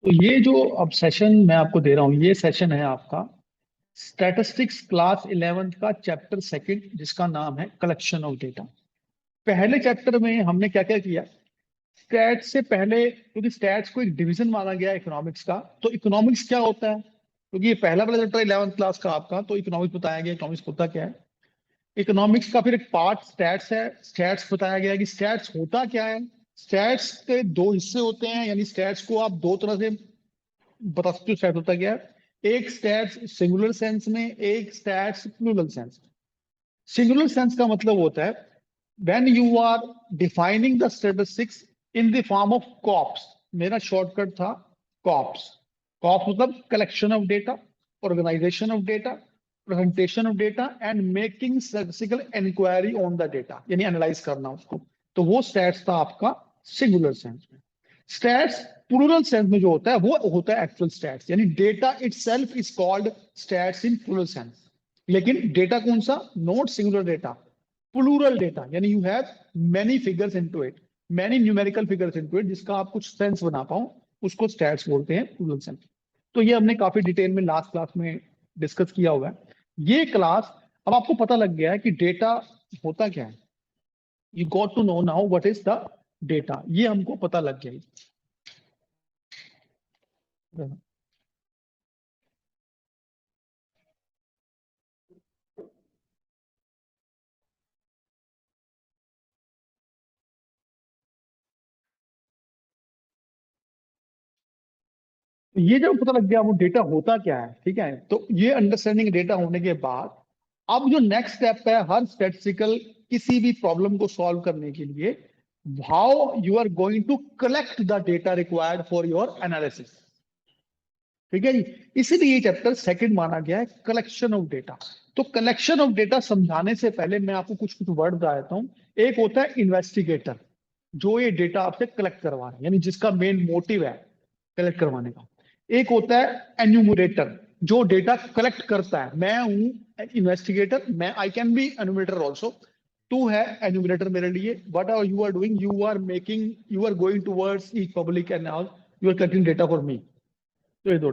तो ये जो अब सेशन मैं आपको दे रहा हूँ, ये सेशन है आपका स्टैटिस्टिक्स क्लास 11th का चैप्टर सेकंड, जिसका नाम है कलेक्शन ऑफ डेटा। पहले चैप्टर में हमने क्या क्या किया। स्टैट्स से पहले, क्योंकि स्टैट्स को एक डिवीजन माना गया इकोनॉमिक्स का, तो इकोनॉमिक्स क्या होता है, क्योंकि ये पहला वाला चैप्टर 11th क्लास का आपका, तो इकोनॉमिक्स बताया गया इकोनॉमिक्स होता क्या है। इकोनॉमिक्स का फिर एक पार्ट स्टैट्स है। स्टैट्स बताया गया कि स्टैट्स होता क्या है। स्टैट्स के दो हिस्से होते हैं, यानी स्टैट्स को आप दो तरह से बता सकते हो स्टैट्स होता क्या है। एक स्टैट्स सिंगुलर सेंस में, एक स्टैट्स प्लूरल सेंस में। सिंगुलर सेंस का मतलब होता है when you are defining the statistics in the form of COPS. मेरा शॉर्टकट था कॉप्स। कॉप्स मतलब collection of data, organisation of data, presentation of data and making statistical inquiry on the data, यानी analyse करना उसको। तो वो stats था आपका सिंगुलर सेंस में। स्टैट्स प्लूरल सेंस में जो होता है वो होता है एक्चुअल स्टैट्स, यानी data itself is called stats in plural sense. लेकिन डेटा कौन सा, not singular data, plural data, यानी you have many figures into it, many numerical figures into it, जिसका आप कुछ सेंस बना पाओ, उसको स्टैट्स बोलते हैं, प्लूरल सेंस। तो ये हमने काफी डिटेल में लास्ट क्लास में डिस्कस किया हुआ है। ये क्लास, अब आपको पता लग गया है कि डेटा होता क्या है। You got to know now what is the data, ये हमको पता लग गया है। तो ये जब पता लग गया वो डेटा होता क्या है, ठीक है, तो ये अंडरस्टैंडिंग डेटा होने के बाद अब जो नेक्स्ट स्टेप है हर स्टैटिस्टिकल किसी भी प्रॉब्लम को सॉल्व करने के लिए, how you are going to collect the data required for your analysis. ठीक है जी। इसीलिए ये चैप्टर सेकंड माना गया है, कलेक्शन ऑफ डेटा। तो कलेक्शन ऑफ डेटा समझाने से पहले मैं आपको कुछ कुछ वर्ड बता देता हूँ। एक होता है इन्वेस्टिगेटर, जो ये डेटा आपसे कलेक्ट करवा रहा है, यानी जिसका मेन मोटिव है कलेक्ट करवाने का। एक होता है एन्यूमरेटर, जो डेटा कलेक्ट करता है। मैं हूं इन्वेस्टिगेटर, मैं I can be enumerator also. To है एन्यूमरेटर मेरे लिए, what are you are doing, you are making, you are going towards each public and all, you are collecting data for me. तो ये दो।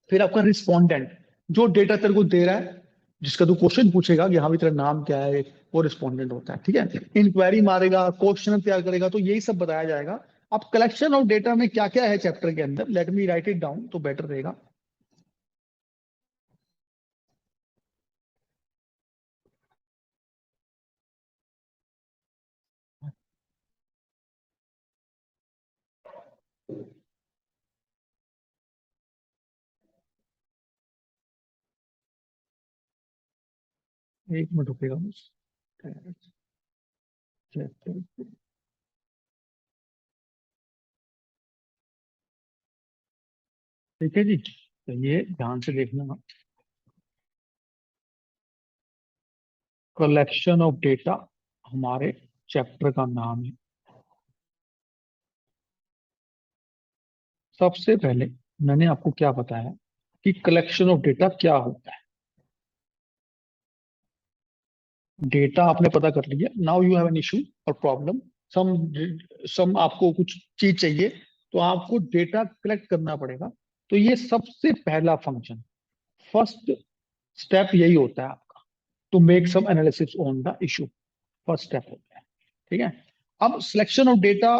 फिर आपका रिस्पोंडेंट, जो डेटा तेरे को दे रहा है, जिसका तू क्वेश्चन पूछेगा कि हाँ भी तेरा नाम क्या है, वो रिस्पोंडेंट होता है। ठीक है, इंक्वायरी मारेगा, क्वेश्चन तैयार करेगा, तो यही सब बताया जाएगा। अब कलेक्शन ऑफ डेटा में क्या क्या है चैप्टर के अंदर, let me right it down तो बेटर रहेगा। एक मिनट रुकेगा बस। चैप्टर, ठीक है जी, तो ये ध्यान से देखना। कलेक्शन ऑफ डेटा हमारे चैप्टर का नाम है। सबसे पहले मैंने आपको क्या बताया कि कलेक्शन ऑफ डेटा क्या होता है। डेटा आपने पता कर लिया, now you have an issue और प्रॉब्लम। सम सम आपको कुछ चीज चाहिए, तो आपको डेटा कलेक्ट करना पड़ेगा। तो ये सबसे पहला फंक्शन, फर्स्ट स्टेप यही होता है आपका, to make some analysis on the issue. First step होता है। ठीक है। अब selection of data,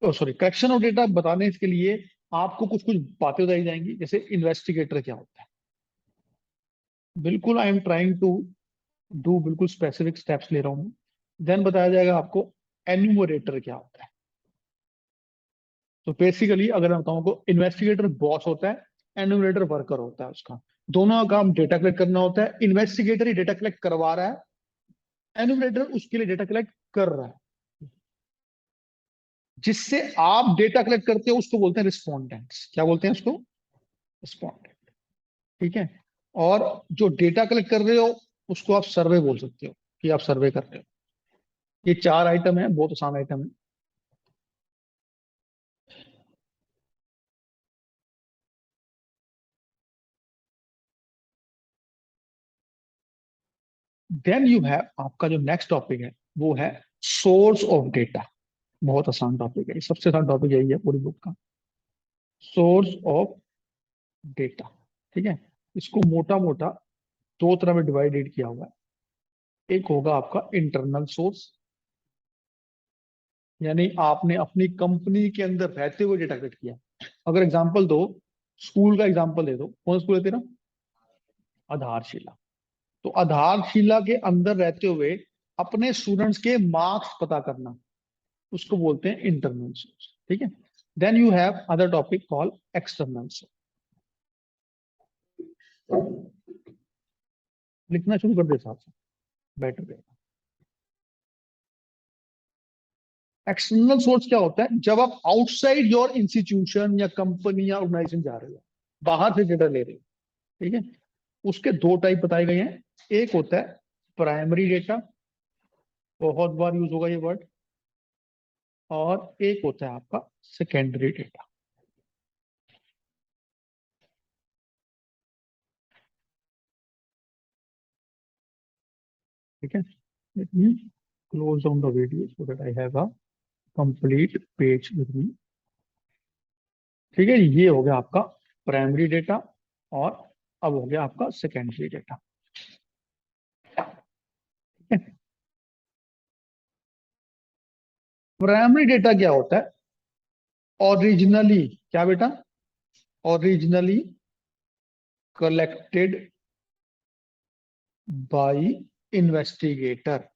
sorry, collection of data बताने के लिए आपको कुछ कुछ बातें बताई जाएंगी, जैसे इन्वेस्टिगेटर क्या होता है। बिल्कुल I am trying to do बिल्कुल स्पेसिफिक स्टेप्स ले रहा हूँ। देन बताया जाएगा आपको एन्यूमरेटर क्या होता है। तो बेसिकली अगर मैं बताऊं को, इन्वेस्टिगेटर बॉस होता है, एन्यूमरेटर वर्कर होता है उसका। दोनों का काम डेटा कलेक्ट करना होता है। इन्वेस्टिगेटर ही डेटा कलेक्ट करवा रहा है, एन्यूमरेटर उसके लिए डेटा कलेक्ट कर रहा है। जिससे आप डेटा कलेक्ट करते हो उसको बोलते हैं रिस्पोंडेंट्स। क्या बोलते हैं उसको, रिस्पोंडेंट। ठीक है। और जो डेटा कलेक्ट कर रहे हो उसको आप सर्वे बोल सकते हो, कि आप सर्वे कर रहे हो। ये चार आइटम है, बहुत आसान आइटम है। देन यू हैव, आपका जो नेक्स्ट टॉपिक है वो है सोर्स ऑफ डेटा। बहुत आसान टॉपिक है, सबसे आसान टॉपिक यही है पूरी बुक का। Source of data. ठीक है, इसको मोटा मोटा दो तरह में डिवाइडेड किया हुआ है। एक होगा आपका इंटरनल सोर्स, यानी आपने अपनी कंपनी के अंदर रहते हुए डेटा कलेक्ट किया। अगर एग्जांपल दो, स्कूल का एग्जांपल दे दो, कौन स्कूल है तेरा? आधारशिला। तो आधारशिला के अंदर रहते हुए अपने स्टूडेंट्स के मार्क्स पता करना, उसको बोलते हैं इंटरनल सोर्स। ठीक है, then you have other topic call external source. लिखना शुरू कर दे साथ साथ, बेटर रहेगा। एक्सटर्नल सोर्स क्या होता है? जब आप आउटसाइड योर इंस्टीट्यूशन या कंपनी या ऑर्गेनाइजेशन जा रहे हो, बाहर से डेटा ले रहे हो। ठीक है, उसके दो टाइप बताए गए हैं। एक होता है प्राइमरी डेटा, बहुत बार यूज होगा ये वर्ड, और एक होता है आपका सेकेंडरी डेटा। ठीक है, let me close down the video so that I have a complete page with me. ठीक है, ये हो गया आपका प्राइमरी डेटा, और अब हो गया आपका सेकेंडरी डेटा। प्राइमरी डेटा क्या होता है? ओरिजिनली, क्या बेटा? ओरिजिनली कलेक्टेड बाय इन्वेस्टिगेटर,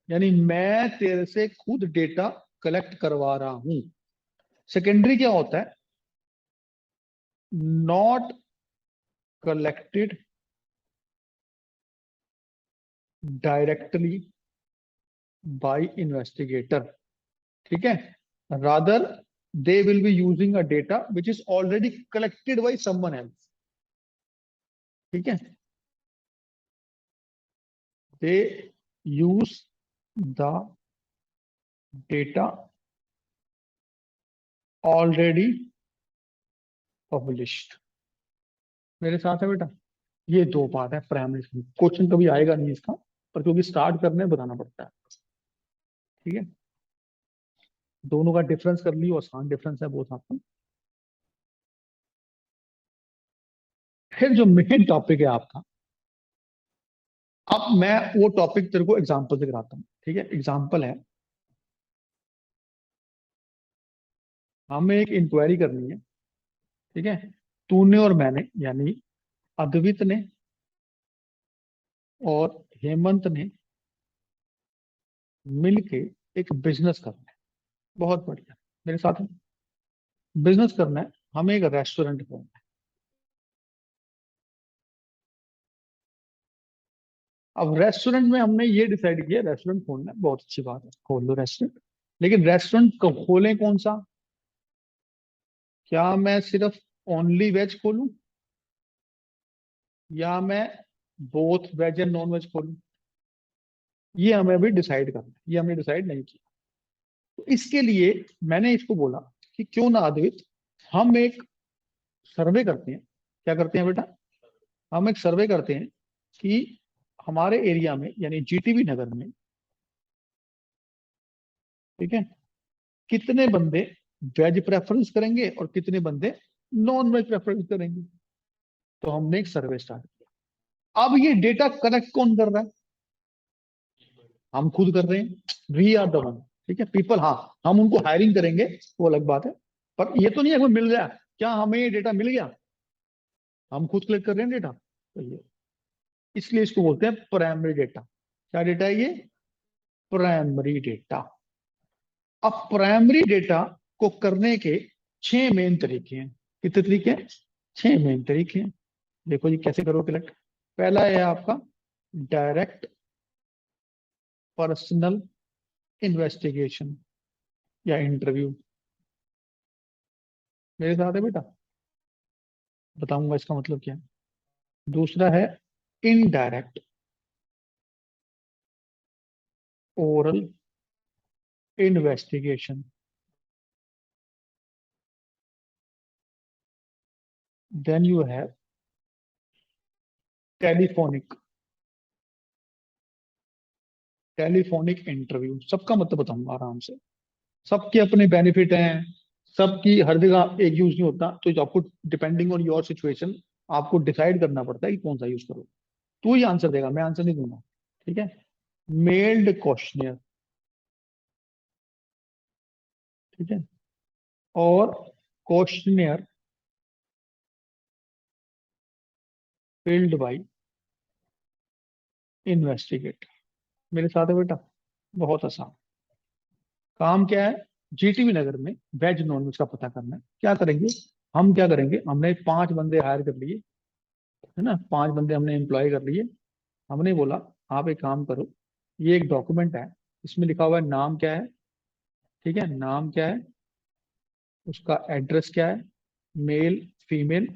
यानी मैं तेरे से खुद डेटा कलेक्ट करवा रहा हूं। सेकेंडरी क्या होता है? Not collected directly by investigator. ठीक है, rather they will be using a data which is already collected by someone else. ठीक है, they use the data already published. मेरे साथ है बेटा? ये दो बात है प्राइमरी। क्वेश्चन कभी आएगा नहीं इसका, पर क्योंकि स्टार्ट करने बताना पड़ता है। ठीक है, दोनों का डिफरेंस कर लियो, आसान डिफरेंस है बहुत आपका। फिर जो मेन टॉपिक है आपका, अब मैं वो टॉपिक तेरे को एग्जांपल से कराता हूँ। ठीक है, एग्जांपल है, हमें एक इंक्वायरी करनी है। ठीक है, तूने और मैंने, यानी अद्वित ने और हेमंत ने मिलके एक बिजनेस करना है। बहुत बढ़िया, मेरे साथ बिजनेस करना है, हमें एक रेस्टोरेंट खोलना है। अब रेस्टोरेंट में हमने ये डिसाइड किया रेस्टोरेंट खोलना है, बहुत अच्छी बात है, खोल लो रेस्टोरेंट। लेकिन रेस्टोरेंट खोलें कौन सा? क्या मैं सिर्फ ओनली वेज खोलूं, या मैं both veg and non veg खोलूं? ये हमें अभी डिसाइड करना है, ये हमने डिसाइड नहीं किया। तो इसके लिए मैंने इसको बोला कि क्यों ना अद्वित, हम एक सर्वे करते हैं। क्या करते हैं बेटा? हम एक सर्वे करते हैं कि हमारे एरिया में, यानी जीटीबी नगर में, ठीक है, कितने बंदे वेज प्रेफरेंस करेंगे और कितने बंदे नॉन वेज प्रेफरेंस करेंगे। तो हमने एक सर्वे स्टार्ट किया। अब ये डेटा कलेक्ट कौन कर रहा है? हम खुद कर रहे हैं, वी आर द वन। ठीक है, पीपल, हाँ, हम उनको हायरिंग करेंगे, वो अलग बात है। पर ये तो नहीं है हमें मिल गया, क्या हमें ये डेटा मिल गया? हम खुद कलेक्ट कर रहे हैं डेटा, तो ये इसलिए इसको बोलते हैं प्राइमरी डेटा। क्या डेटा है ये? Primary data. अब प्राइमरी डेटा को करने के छह मेन तरीके हैं। कितने तरीके हैं? छह मेन तरीके हैं। देखो जी कैसे करो कलेक्ट। पहला है आपका डायरेक्ट पर्सनल इन्वेस्टिगेशन या इंटरव्यू। मेरे साथ है बेटा? बताऊंगा इसका मतलब क्या है। दूसरा है indirect oral investigation. Then you have telephonic telephonic interview. सबका मतलब बताऊंगा आराम से, सबके अपने बेनिफिट हैं, सबकी हर जगह एक यूज नहीं होता, तो जो आपको डिपेंडिंग ऑन योर सिचुएशन आपको डिसाइड करना पड़ता है कि कौन सा यूज करो। तू ही आंसर देगा, मैं आंसर नहीं दूंगा। ठीक है। Meld questionnaire. ठीक है। और क्वेश्चनियर फिल्ड बाय इन्वेस्टिगेटर। मेरे साथ है बेटा, बहुत आसान। काम क्या है, जीटीवी नगर में वेज नॉन वेज का पता करना है। क्या करेंगे, हम क्या करेंगे, हमने 5 बंदे हायर कर लिए, है ना, 5 बंदे हमने एम्प्लॉय कर लिए। हमने बोला आप एक काम करो, ये एक डॉक्यूमेंट है, इसमें लिखा हुआ है नाम क्या है, ठीक है, नाम क्या है, उसका एड्रेस क्या है, मेल फीमेल,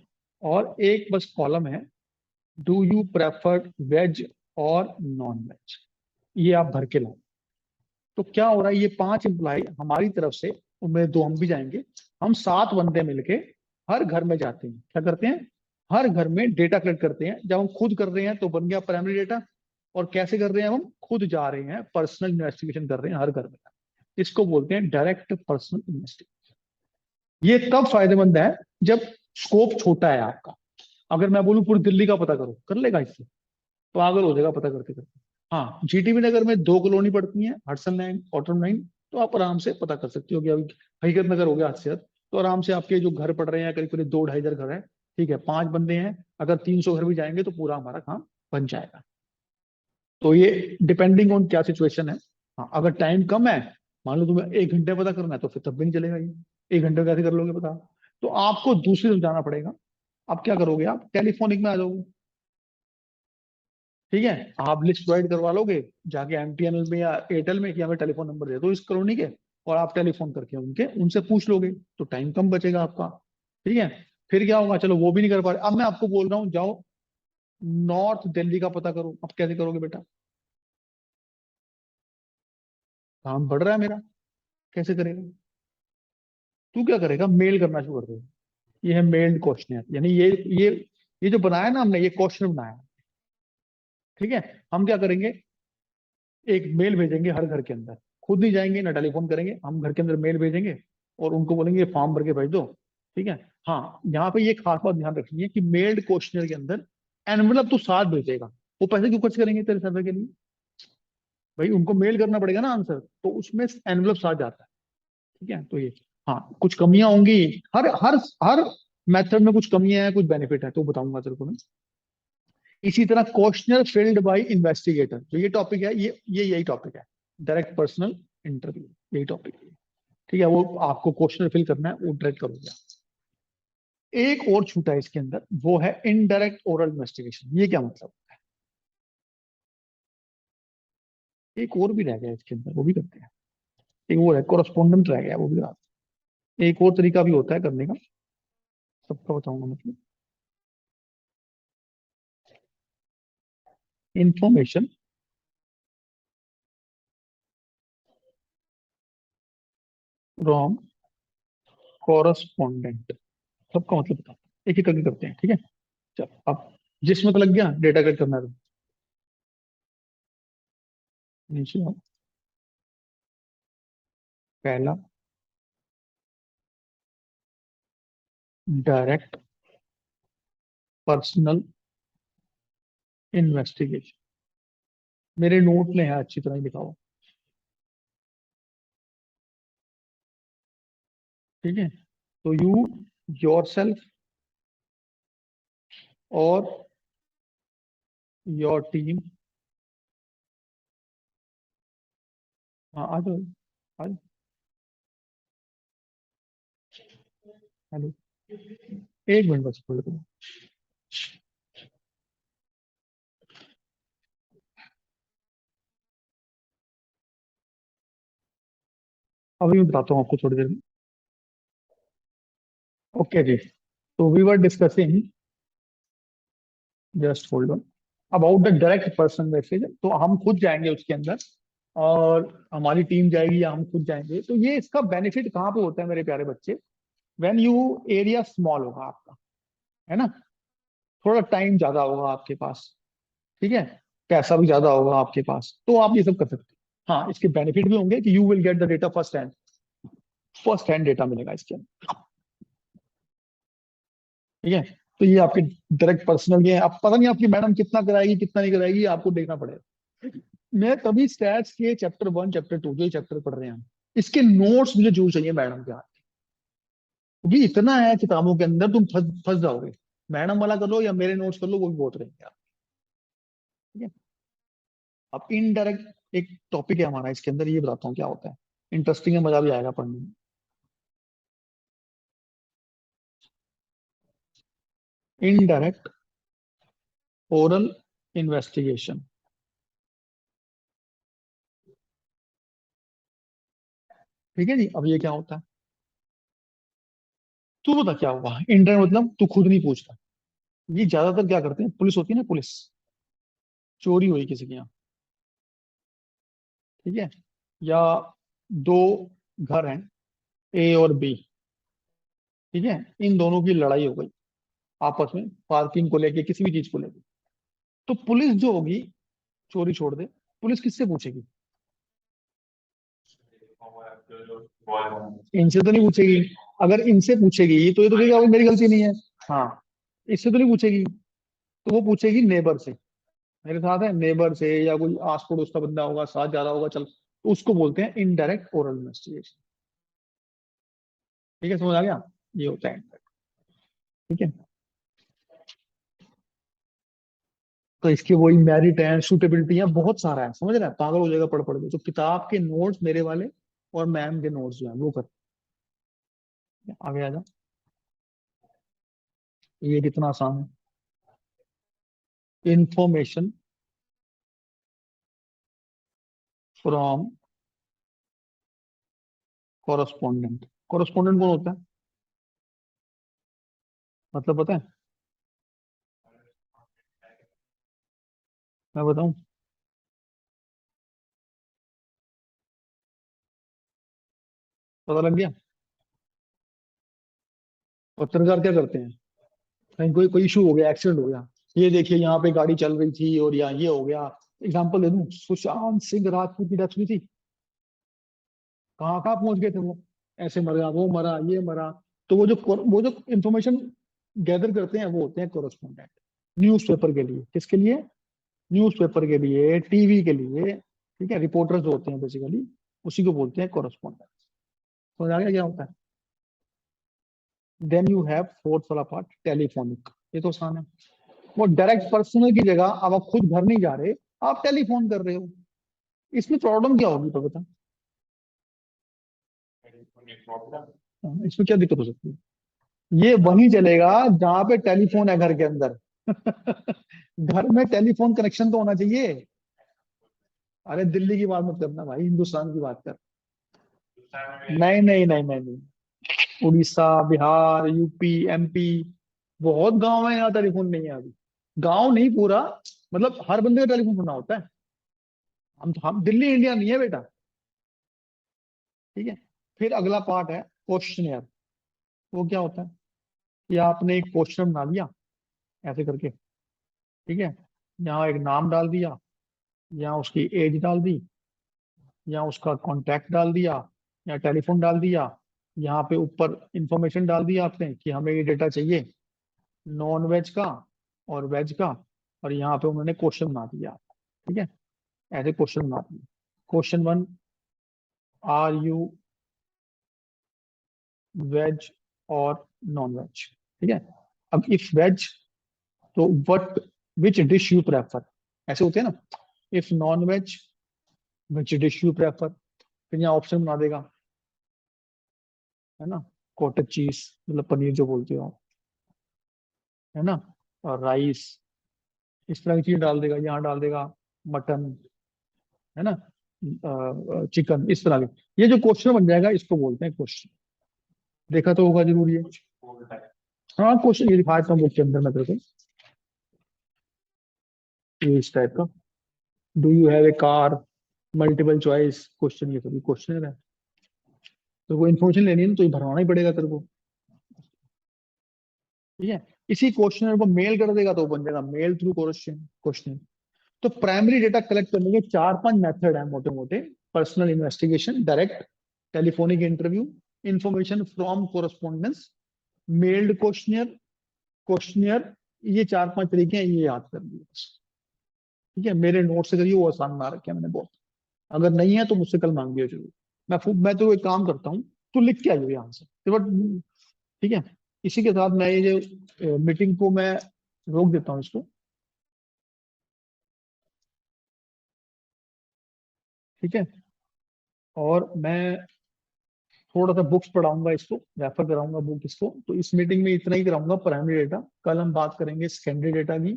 और एक बस कॉलम है, डू यू प्रेफर वेज और नॉन वेज, ये आप भर के लाओ। तो क्या हो रहा है, ये 5 एम्प्लॉय हमारी तरफ से, उनमें 2 हम भी जाएंगे, हम 7 बंदे मिलके हर घर में जाते हैं, क्या करते हैं, हर घर में डेटा कलेक्ट करते हैं। जब हम खुद कर रहे हैं तो बन गया प्राइमरी डेटा, और कैसे कर रहे हैं, हम खुद जा रहे हैं, पर्सनल इन्वेस्टिगेशन कर रहे हैं हर घर में। इसको बोलते हैं डायरेक्ट पर्सनल इन्वेस्टिगेशन। ये तब फायदेमंद है जब स्कोप छोटा है आपका। अगर मैं बोलूं पूरी दिल्ली का पता करो, कर लेगा इससे, पागल हो जाएगा पता करते करते। हाँ, जीटीबी नगर में 2 कॉलोनी पड़ती हैं, हडसन लाइन, ऑटम लाइन, तो आप आराम से पता कर सकते हो कि अभी हकीकत नगर हो गया हद से हद, तो आराम से आपके जो घर पड़ रहे हैं करीब करीब 2-2.5 हजार घर है। ठीक है, 5 बंदे हैं, अगर 300 घर भी जाएंगे तो पूरा हमारा काम बन जाएगा। तो ये डिपेंडिंग ऑन क्या सिचुएशन है। हाँ, अगर टाइम कम है, मान लो तुम्हें 1 घंटे पता करना है, तो फिर तब भी नहीं चलेगा ये। 1 घंटे में कैसे कर लोगे पता। तो आपको दूसरी तरफ जाना पड़ेगा। अब क्या करोगे, आप टेलीफोनिक में आ जाओगे। ठीक है, आप लिस्ट प्रोवाइड करवा लोगे जाके एमटीएनएल में या एयरटेल में कि हमें टेलीफोन नंबर दे दो इस कॉलोनी के, और आप टेलीफोन करके उनके उनसे पूछ लोगे, तो टाइम कम बचेगा आपका। ठीक है। फिर क्या होगा, चलो वो भी नहीं कर पा रहे, अब मैं आपको बोल रहा हूँ जाओ नॉर्थ दिल्ली का पता करो। अब कैसे करोगे बेटा, काम बढ़ रहा है मेरा, कैसे करेगा। तू क्या करेगा, मेल करना शुरू कर देगा। ये है मेल्ड क्वेश्चन, यानी ये जो बनाया ना हमने, ये क्वेश्चन बनाया। ठीक है। हम क्या करेंगे, एक मेल भेजेंगे हर घर के अंदर, खुद नहीं जाएंगे ना टेलीफोन करेंगे, हम घर के अंदर मेल भेजेंगे और उनको बोलेंगे फॉर्म भर के भेज दो। ठीक है। हाँ, यहाँ पे ये खास बात ध्यान रखनी है कि मेल्ड क्वेश्चनर के अंदर एनवलप तो साथ भेजेगा। वो पैसे क्यों खर्च करेंगे तेरे सर्वे के लिए, भाई उनको मेल करना पड़ेगा ना आंसर, तो उसमें एनवलप साथ जाता है। ठीक है, तो ये, हाँ कुछ कमियां होंगी, हर हर हर मेथड में कुछ कमियां हैं कुछ बेनिफिट है, तो बताऊंगा तेरे को मैं। इसी तरह क्वेश्चनर फिल्ड बाय इन्वेस्टिगेटर, जो ये टॉपिक है, ये यही टॉपिक है, डायरेक्ट पर्सनल इंटरव्यू, यही टॉपिक है। ठीक है, वो आपको क्वेश्चन फिल करना है, वो डायरेक्ट करोगे आप। एक और छूटा है इसके अंदर, वो है इनडायरेक्ट ओरल इन्वेस्टिगेशन। ये क्या मतलब, एक और भी रह गया इसके अंदर, वो भी करते हैं। एक वो है कोरस्पोंडेंट रह गया, वो भी आता है। एक और तरीका भी होता है करने का, सबका बताऊंगा मतलब। इंफॉर्मेशन फ्रॉम कोरस्पोंडेंट, सबका मतलब बता, एक एक करके करते हैं। ठीक है, चल अब जिसमें तो लग गया डेटा कलेक्ट करना है तो नीचे आओ। पहला, डायरेक्ट पर्सनल इन्वेस्टिगेशन। मेरे नोट में है, अच्छी तरह ही लिखा हुआ। ठीक है, तो यू योर सेल्फ और योर टीम, हाँ आ जाओ, आ जाओ। हेलो, 1 मिनट बस खोल दो। अभी मैं बताता हूँ आपको थोड़ी देर में। ओके जी, तो we were discussing, just hold on, about the direct person message. तो हम खुद जाएंगे उसके अंदर, और हमारी टीम जाएगी या हम खुद जाएंगे, तो ये इसका बेनिफिट कहाँ पे होता है मेरे प्यारे बच्चे, व्हेन यू, एरिया स्मॉल होगा आपका, है ना, थोड़ा टाइम ज्यादा होगा आपके पास, ठीक है, पैसा भी ज्यादा होगा आपके पास, तो आप ये सब कर सकते हैं। हाँ, इसके बेनिफिट भी होंगे कि you will get the data first hand. First hand data मिलेगा इसके अंदर। ठीक है, तो ये आपके डायरेक्ट पर्सनल ये है। अब पता नहीं आपकी मैडम कितना कराएगी कितना नहीं कराएगी, आपको देखना पड़ेगा। मैं तभी स्टैट्स के चैप्टर 1 चैप्टर 2 जो चैप्टर पढ़ रहे हैं हम, इसके नोट्स मुझे जरूर चाहिए मैडम के हाथ, क्योंकि इतना है किताबों के अंदर, तुम फंस फंस जाओगे। मैडम वाला कर लो या मेरे नोट्स कर लो, वो भी बहुत रहेंगे आप। ठीक है, अब इनडायरेक्ट एक टॉपिक है हमारा, इसके अंदर ये बताता हूँ क्या होता है। इंटरेस्टिंग है, मजा भी आएगा पढ़ने में। Indirect oral investigation. ठीक है जी, अब ये क्या होता है, तू बता क्या हुआ। इंटरनेट मतलब तू खुद नहीं पूछता। ये ज्यादातर क्या करते हैं, पुलिस होती है ना, पुलिस, चोरी हुई किसी के यहाँ, ठीक है, या दो घर हैं, ए और बी, ठीक है, इन दोनों की लड़ाई हो गई आपस में, पार्किंग को लेके, किसी भी चीज को लेके। तो पुलिस जो होगी, चोरी छोड़ दे, पुलिस किससे पूछेगी, इनसे तो नहीं पूछेगी। अगर इनसे पूछेगी तो ये तो कहेगा भाई मेरी गलती नहीं है। हाँ, इससे तो नहीं पूछेगी, तो वो पूछेगी नेबर से, मेरे साथ है, नेबर से, या कोई आस पड़ोस का बंदा होगा, साथ जा रहा होगा, चल, तो उसको बोलते हैं इनडायरेक्ट ओरल इन्वेस्टिगेशन। ठीक है, समझ आ गया, ये होता है indirect। ठीक है, तो इसके वही मेरिट है, सुटेबिलिटी है, बहुत सारा है, समझ रहा है, पागल हो जाएगा पढ़ पढ़ के। तो किताब के नोट्स मेरे वाले और मैम के नोट्स जो है वो कर, आगे आ जा। ये कितना आसान है, इंफॉर्मेशन फ्रॉम कॉरस्पॉन्डेंट। कॉरस्पॉन्डेंट कौन होता है, मतलब पता है, मैं बताऊं, पता लग गया। पत्रकार क्या करते हैं, कहीं कोई कोई इशू हो गया, एक्सीडेंट हो गया, ये देखिए यहाँ पे गाड़ी चल रही थी और यहाँ ये हो गया। एग्जाम्पल दे दूं, सुशांत सिंह राजपूत की डेथ हुई थी, कहाँ कहाँ पहुंच गए थे वो, ऐसे मरा, वो मरा, ये मरा। तो वो जो इंफॉर्मेशन गैदर करते हैं वो होते हैं कोरस्पोंडेंट। न्यूज़पेपर के लिए, किसके लिए, न्यूज़पेपर के लिए, टीवी के लिए, ठीक है, रिपोर्टर्स जो होते हैं बेसिकली, उसी को बोलते हैं कोरस्पोंडेंट। समझ आ गया क्या होता है। देन यू हैव फोर्थ वाला पार्ट, टेलीफोनिक। ये तो आसान है, वो डायरेक्ट पर्सनल की जगह, अब आप खुद घर नहीं जा रहे, आप टेलीफोन कर रहे हो, इसमें प्रॉब्लम क्या होगी तो बता। हाँ, इसमें क्या दिक्कत हो सकती है, ये वहीं चलेगा जहां पे टेलीफोन है घर के अंदर। घर में टेलीफोन कनेक्शन तो होना चाहिए। अरे दिल्ली की बात मत करना भाई, हिंदुस्तान की बात कर। नहीं नहीं नहीं नहीं नहीं, उड़ीसा, बिहार, यूपी, एमपी, बहुत गांव है यहाँ टेलीफोन नहीं है अभी। गांव नहीं पूरा, मतलब हर बंदे का टेलीफोन होना होता है। हम दिल्ली इंडिया नहीं है बेटा। ठीक है, फिर अगला पार्ट है क्वेश्चनियर। वो क्या होता है, या आपने एक क्वेश्चन बना लिया ऐसे करके, ठीक है, यहाँ एक नाम डाल दिया, या उसकी एज डाल दी, या उसका कांटेक्ट डाल दिया, या टेलीफोन डाल दिया, यहाँ पे ऊपर इंफॉर्मेशन डाल दिया आपने कि हमें ये डेटा चाहिए, नॉन वेज का और वेज का, और यहाँ पे उन्होंने क्वेश्चन बना दिया। ठीक है, ऐसे क्वेश्चन बना दिए। क्वेश्चन 1, आर यू वेज और नॉन वेज, ठीक है। अब इफ वेज, तो what, which dish you prefer, ऐसे होते हैं ना। If non veg, which dish you prefer, फिर यहाँ ऑप्शन बना देगा, है ना, कॉटेज चीज, मतलब पनीर जो बोलते हो आप, है ना, और राइस, इस तरह की चीज डाल देगा, यहाँ डाल देगा मटन, है ना, चिकन, इस तरह के। ये जो क्वेश्चन बन जाएगा इसको बोलते हैं क्वेश्चन। देखा तो होगा जरूर ये। हाँ, क्वेश्चन ये दिखाया था बुक के अंदर मैं तेरे को, ये इस टाइप का, do you have a car, multiple choice question, ये सभी क्वेश्चन है। तो वो इन्फॉर्मेशन लेनी है ना, तो ये भरवाना ही पड़ेगा तेरे को। ठीक है, इसी क्वेश्चनर को मेल कर देगा तो बन जाएगा मेल थ्रू क्वेश्चन क्वेश्चन। तो प्राइमरी डेटा कलेक्ट करने के 4-5 मेथड है मोटे मोटे। Personal investigation, direct telephonic interview, information from correspondence, meld questionnaire, ये 4-5 तरीके हैं, ये याद कर लिए बस। ठीक है, मेरे नोट से करिए, वो आसान बना रखे हैं मैंने बहुत। अगर नहीं है तो मुझसे कल मांगिए जरूर। मैं तो एक काम करता हूँ, तो लिख के आइए यहाँ से तो बट। ठीक है, इसी के साथ मैं ये जो मीटिंग को मैं रोक देता हूँ इसको। ठीक है, और मैं थोड़ा सा बुक्स पढ़ाऊंगा, इसको रेफर कराऊंगा बुक इसको। तो इस मीटिंग में इतना ही कराऊंगा प्राइमरी डेटा। कल हम बात करेंगे सेकेंडरी डेटा की,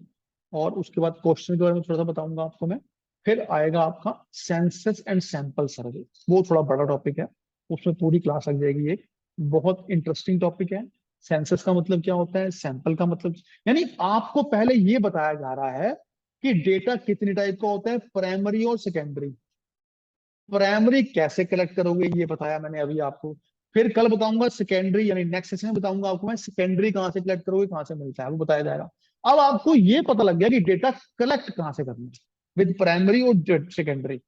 और उसके बाद क्वेश्चन के बारे में थोड़ा सा बताऊंगा आपको मैं। फिर आएगा आपका सेंसस एंड सैंपल सर्वे, वो थोड़ा बड़ा टॉपिक है, उसमें पूरी क्लास लग जाएगी। एक बहुत इंटरेस्टिंग टॉपिक है। सेंसस का मतलब क्या होता है, सैंपल का मतलब, यानी आपको पहले ये बताया जा रहा है कि डेटा कितने टाइप का होता है, प्राइमरी और सेकेंडरी। प्राइमरी कैसे कलेक्ट करोगे ये बताया मैंने अभी आपको। फिर कल बताऊंगा सेकेंडरी, यानी नेक्स्ट सेशन में बताऊंगा आपको मैं सेकेंडरी कहाँ से कलेक्ट करोगे, कहाँ से मिलता है वो बताया जाएगा। अब आपको ये पता लग गया कि डेटा कलेक्ट कहाँ से करना है विद प्राइमरी और सेकेंडरी।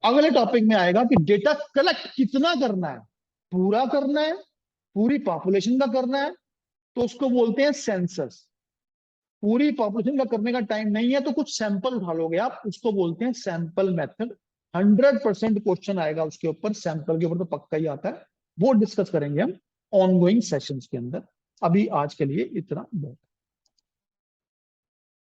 अगले टॉपिक में आएगा कि डेटा कलेक्ट कितना करना है, पूरा करना है, पूरी पॉपुलेशन का करना है, तो उसको बोलते हैं सेंसस। पूरी पॉपुलेशन का करने का टाइम नहीं है तो कुछ सैंपल उठा लोगे आप, उसको बोलते हैं सैंपल मेथड। 100% क्वेश्चन आएगा उसके ऊपर, सैंपल के ऊपर तो पक्का ही आता है। वो डिस्कस करेंगे हम ऑनगोइंग सेशंस के अंदर। अभी आज के लिए इतना बहुत।